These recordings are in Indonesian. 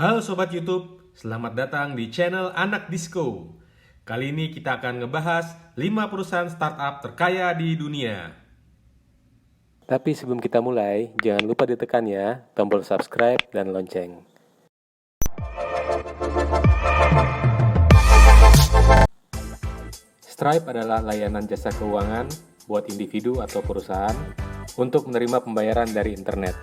Halo Sobat YouTube, selamat datang di channel Anak Disco. Kali ini kita akan ngebahas 5 perusahaan startup terkaya di dunia. Tapi sebelum kita mulai, jangan lupa ditekan ya tombol subscribe dan lonceng. Stripe adalah layanan jasa keuangan buat individu atau perusahaan untuk menerima pembayaran dari internet.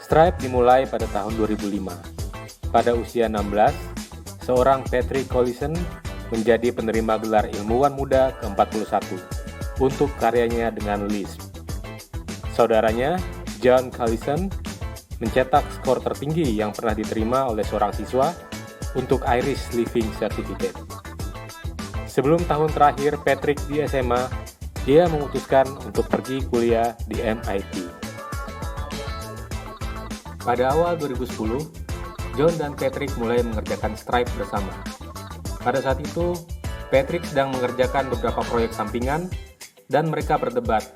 Stripe dimulai pada tahun 2005. Pada usia 16, seorang Patrick Collison menjadi penerima gelar ilmuwan muda ke-41 untuk karyanya dengan Lisp. Saudaranya, John Collison, mencetak skor tertinggi yang pernah diterima oleh seorang siswa untuk Irish Living Certificate. Sebelum tahun terakhir Patrick di SMA, dia memutuskan untuk pergi kuliah di MIT. Pada awal 2010, John dan Patrick mulai mengerjakan Stripe bersama. Pada saat itu, Patrick sedang mengerjakan beberapa proyek sampingan dan mereka berdebat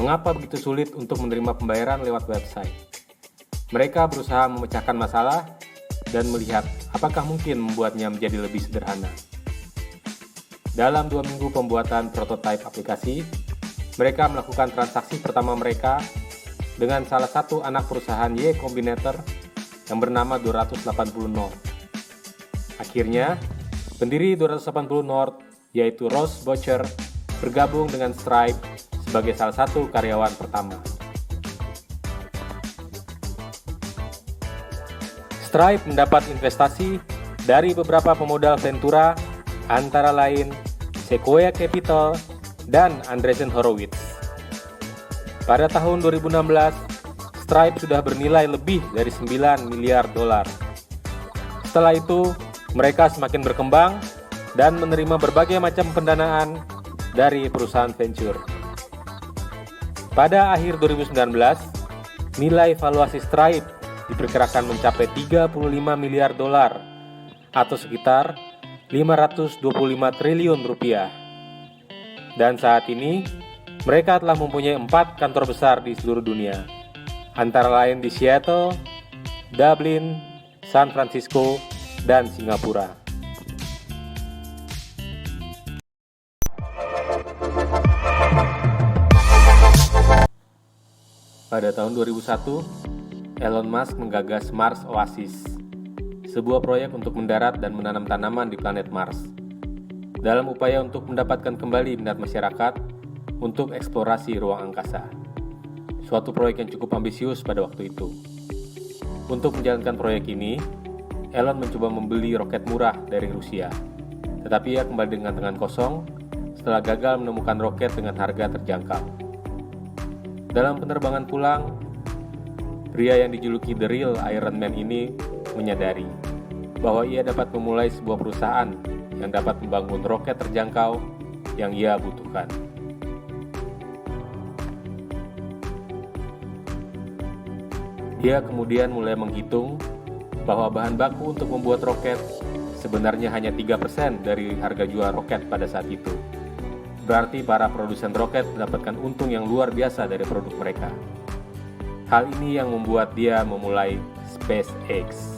mengapa begitu sulit untuk menerima pembayaran lewat website. Mereka berusaha memecahkan masalah dan melihat apakah mungkin membuatnya menjadi lebih sederhana. Dalam 2 minggu pembuatan prototipe aplikasi, mereka melakukan transaksi pertama mereka dengan salah satu anak perusahaan Y Combinator yang bernama 280 North. Akhirnya, pendiri 280 North, yaitu Ross Bocher, bergabung dengan Stripe sebagai salah satu karyawan pertama. Stripe mendapat investasi dari beberapa pemodal Ventura, antara lain Sequoia Capital dan Andreessen Horowitz. Pada tahun 2016, Stripe sudah bernilai lebih dari 9 miliar dolar. Setelah itu, mereka semakin berkembang dan menerima berbagai macam pendanaan dari perusahaan venture. Pada akhir 2019, nilai valuasi Stripe diperkirakan mencapai 35 miliar dolar atau sekitar 525 triliun rupiah. Dan saat ini, mereka telah mempunyai 4 kantor besar di seluruh dunia, antara lain di Seattle, Dublin, San Francisco, dan Singapura. Pada tahun 2001, Elon Musk menggagas Mars Oasis, sebuah proyek untuk mendarat dan menanam tanaman di planet Mars, dalam upaya untuk mendapatkan kembali minat masyarakat untuk eksplorasi ruang angkasa. Suatu proyek yang cukup ambisius pada waktu itu. Untuk menjalankan proyek ini, Elon mencoba membeli roket murah dari Rusia, tetapi ia kembali dengan tangan kosong setelah gagal menemukan roket dengan harga terjangkau. Dalam penerbangan pulang, pria yang dijuluki The Real Iron Man ini menyadari bahwa ia dapat memulai sebuah perusahaan yang dapat membangun roket terjangkau yang ia butuhkan. Dia kemudian mulai menghitung bahwa bahan baku untuk membuat roket sebenarnya hanya 3% dari harga jual roket pada saat itu. Berarti para produsen roket mendapatkan untung yang luar biasa dari produk mereka. Hal ini yang membuat dia memulai SpaceX.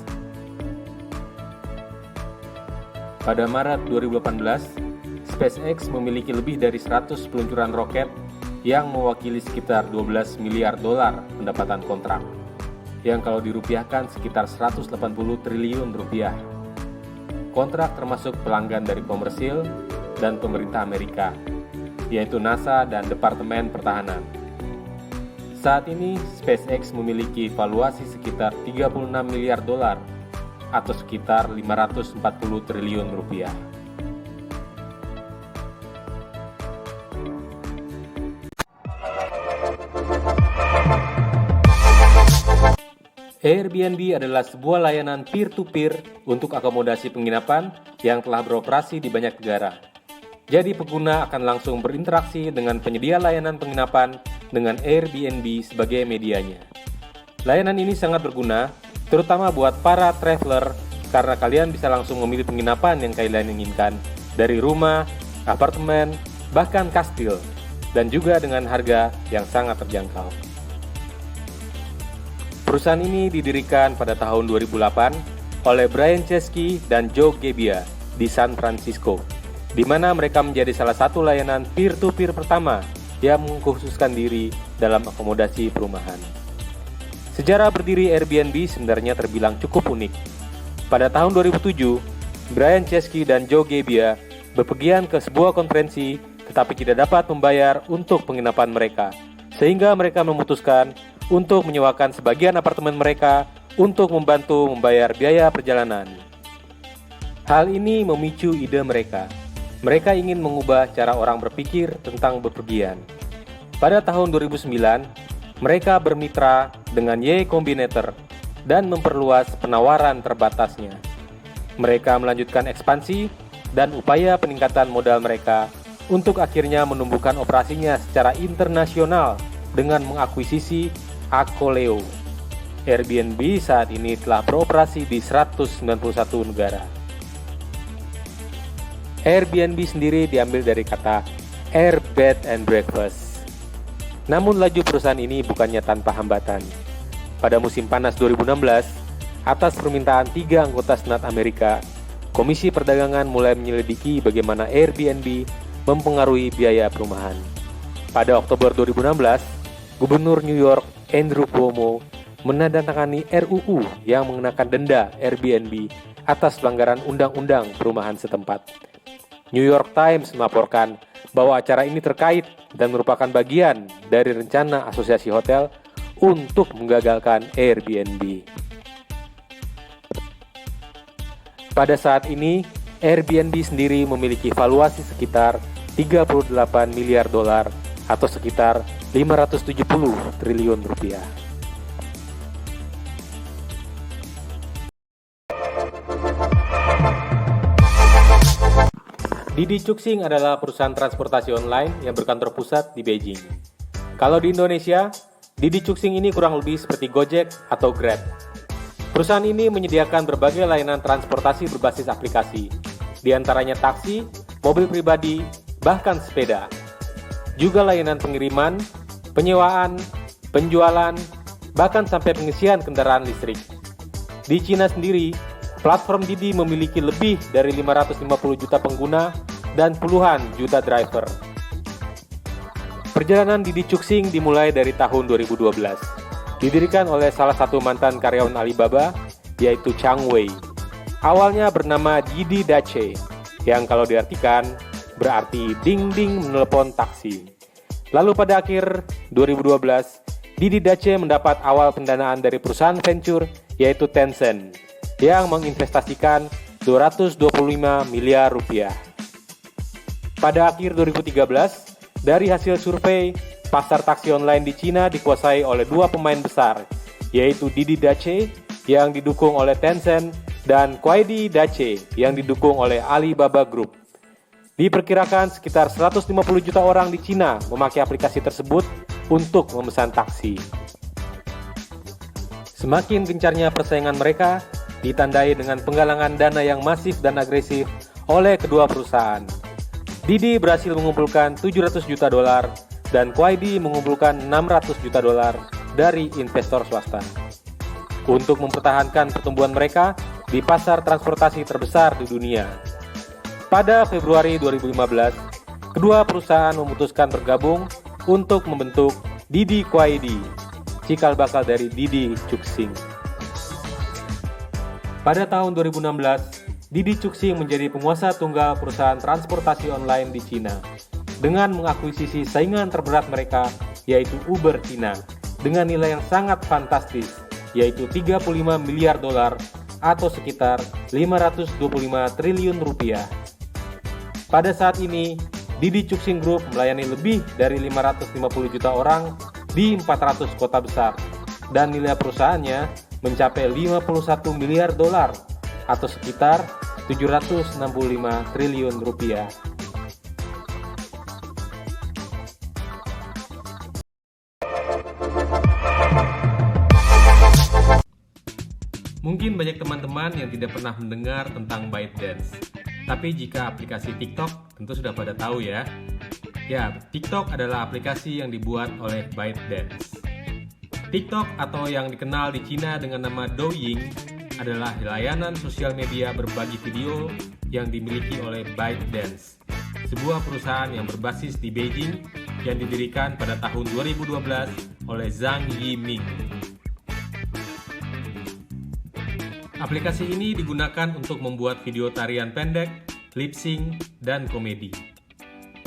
Pada Maret 2018, SpaceX memiliki lebih dari 100 peluncuran roket yang mewakili sekitar 12 miliar dolar pendapatan kontrak, yang kalau dirupiahkan sekitar 180 triliun rupiah. Kontrak termasuk pelanggan dari komersil dan pemerintah Amerika, yaitu NASA dan Departemen Pertahanan. Saat ini, SpaceX memiliki valuasi sekitar 36 miliar dolar atau sekitar 540 triliun rupiah. Airbnb adalah sebuah layanan peer-to-peer untuk akomodasi penginapan yang telah beroperasi di banyak negara. Jadi pengguna akan langsung berinteraksi dengan penyedia layanan penginapan dengan Airbnb sebagai medianya. Layanan ini sangat berguna, terutama buat para traveler, karena kalian bisa langsung memilih penginapan yang kalian inginkan dari rumah, apartemen, bahkan kastil, dan juga dengan harga yang sangat terjangkau. Perusahaan ini didirikan pada tahun 2008 oleh Brian Chesky dan Joe Gebbia di San Francisco, di mana mereka menjadi salah satu layanan peer-to-peer pertama yang mengkhususkan diri dalam akomodasi perumahan. Sejarah berdiri Airbnb sebenarnya terbilang cukup unik. Pada tahun 2007, Brian Chesky dan Joe Gebbia bepergian ke sebuah konferensi tetapi tidak dapat membayar untuk penginapan mereka, sehingga mereka memutuskan untuk menyewakan sebagian apartemen mereka untuk membantu membayar biaya perjalanan. Hal ini memicu ide mereka. Mereka ingin mengubah cara orang berpikir tentang bepergian. Pada tahun 2009, mereka bermitra dengan Y Combinator dan memperluas penawaran terbatasnya. Mereka melanjutkan ekspansi dan upaya peningkatan modal mereka untuk akhirnya menumbuhkan operasinya secara internasional dengan mengakuisisi Akoleo. Airbnb saat ini telah beroperasi di 191 negara. Airbnb sendiri diambil dari kata Air Bed and Breakfast. Namun laju perusahaan ini bukannya tanpa hambatan. Pada musim panas 2016, atas permintaan 3 anggota Senat Amerika, Komisi Perdagangan mulai menyelidiki bagaimana Airbnb mempengaruhi biaya perumahan. Pada Oktober 2016, Gubernur New York Andrew Cuomo menandatangani RUU yang mengenakan denda Airbnb atas pelanggaran undang-undang perumahan setempat. New York Times melaporkan bahwa acara ini terkait dan merupakan bagian dari rencana asosiasi hotel untuk menggagalkan Airbnb. Pada saat ini, Airbnb sendiri memiliki valuasi sekitar 38 miliar dolar atau sekitar 570 triliun rupiah. Didi Chuxing adalah perusahaan transportasi online yang berkantor pusat di Beijing. Kalau di Indonesia, Didi Chuxing ini kurang lebih seperti Gojek atau Grab. Perusahaan ini menyediakan berbagai layanan transportasi berbasis aplikasi, di antaranya taksi, mobil pribadi, bahkan sepeda. Juga layanan pengiriman, penyewaan, penjualan, bahkan sampai pengisian kendaraan listrik. Di Cina sendiri, platform Didi memiliki lebih dari 550 juta pengguna dan puluhan juta driver. Perjalanan Didi Chuxing dimulai dari tahun 2012. Didirikan oleh salah satu mantan karyawan Alibaba, yaitu Chang Wei. Awalnya bernama Didi Dache, yang kalau diartikan berarti ding-ding menelepon taksi. Lalu pada akhir 2012, Didi Dache mendapat awal pendanaan dari perusahaan venture, yaitu Tencent, yang menginvestasikan 225 miliar rupiah. Pada akhir 2013, dari hasil survei, pasar taksi online di Cina dikuasai oleh 2 pemain besar, yaitu Didi Dache yang didukung oleh Tencent dan Kuaidi Dache yang didukung oleh Alibaba Group. Diperkirakan sekitar 150 juta orang di Cina memakai aplikasi tersebut untuk memesan taksi. Semakin gencarnya persaingan mereka, ditandai dengan penggalangan dana yang masif dan agresif oleh kedua perusahaan. Didi berhasil mengumpulkan 700 juta dolar dan Kuaidi mengumpulkan 600 juta dolar dari investor swasta. Untuk mempertahankan pertumbuhan mereka di pasar transportasi terbesar di dunia. Pada Februari 2015, kedua perusahaan memutuskan bergabung untuk membentuk Didi Kuaidi, cikal bakal dari Didi Chuxing. Pada tahun 2016, Didi Chuxing menjadi penguasa tunggal perusahaan transportasi online di Cina dengan mengakuisisi saingan terberat mereka, yaitu Uber Cina, dengan nilai yang sangat fantastis, yaitu 35 miliar dolar atau sekitar 525 triliun rupiah. Pada saat ini, Didi Chuxing Group melayani lebih dari 550 juta orang di 400 kota besar, dan nilai perusahaannya mencapai 51 miliar dolar atau sekitar 765 triliun rupiah. Mungkin banyak teman-teman yang tidak pernah mendengar tentang ByteDance. Tapi jika aplikasi TikTok tentu sudah pada tahu ya. Ya, TikTok adalah aplikasi yang dibuat oleh ByteDance. TikTok atau yang dikenal di Cina dengan nama Douyin adalah layanan sosial media berbagi video yang dimiliki oleh ByteDance, sebuah perusahaan yang berbasis di Beijing yang didirikan pada tahun 2012 oleh Zhang Yiming. Aplikasi ini digunakan untuk membuat video tarian pendek, lip sync, dan komedi.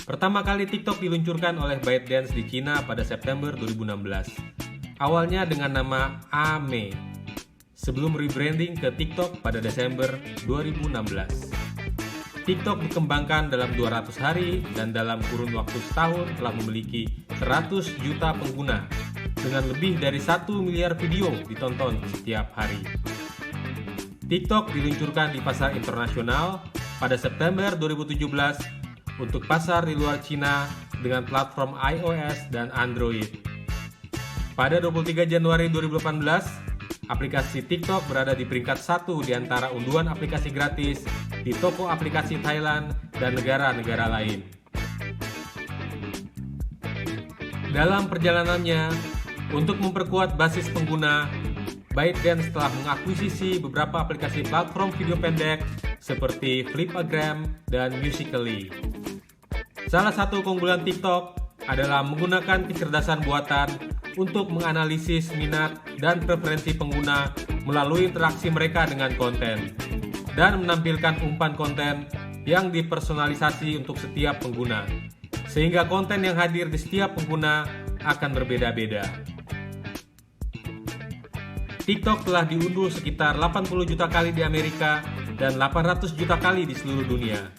Pertama kali TikTok diluncurkan oleh ByteDance di Cina pada September 2016. Awalnya dengan nama Ame, sebelum rebranding ke TikTok pada Desember 2016. TikTok dikembangkan dalam 200 hari dan dalam kurun waktu setahun telah memiliki 100 juta pengguna dengan lebih dari 1 miliar video ditonton setiap hari. TikTok diluncurkan di pasar internasional pada September 2017 untuk pasar di luar Cina dengan platform iOS dan Android. Pada 23 Januari 2018, aplikasi TikTok berada di peringkat 1 di antara unduhan aplikasi gratis di toko aplikasi Thailand dan negara-negara lain. Dalam perjalanannya, untuk memperkuat basis pengguna, ByteDance telah mengakuisisi beberapa aplikasi platform video pendek seperti Flipagram dan Musical.ly. Salah satu keunggulan TikTok adalah menggunakan kecerdasan buatan untuk menganalisis minat dan preferensi pengguna melalui interaksi mereka dengan konten, dan menampilkan umpan konten yang dipersonalisasi untuk setiap pengguna, sehingga konten yang hadir di setiap pengguna akan berbeda-beda. TikTok telah diunduh sekitar 80 juta kali di Amerika dan 800 juta kali di seluruh dunia.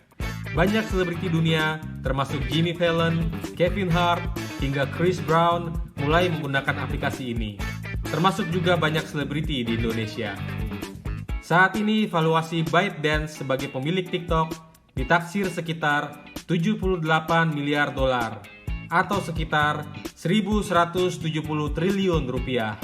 Banyak selebriti dunia, termasuk Jimmy Fallon, Kevin Hart, hingga Chris Brown mulai menggunakan aplikasi ini, termasuk juga banyak selebriti di Indonesia. Saat ini valuasi ByteDance sebagai pemilik TikTok ditaksir sekitar 78 miliar dolar atau sekitar 1.170 triliun rupiah.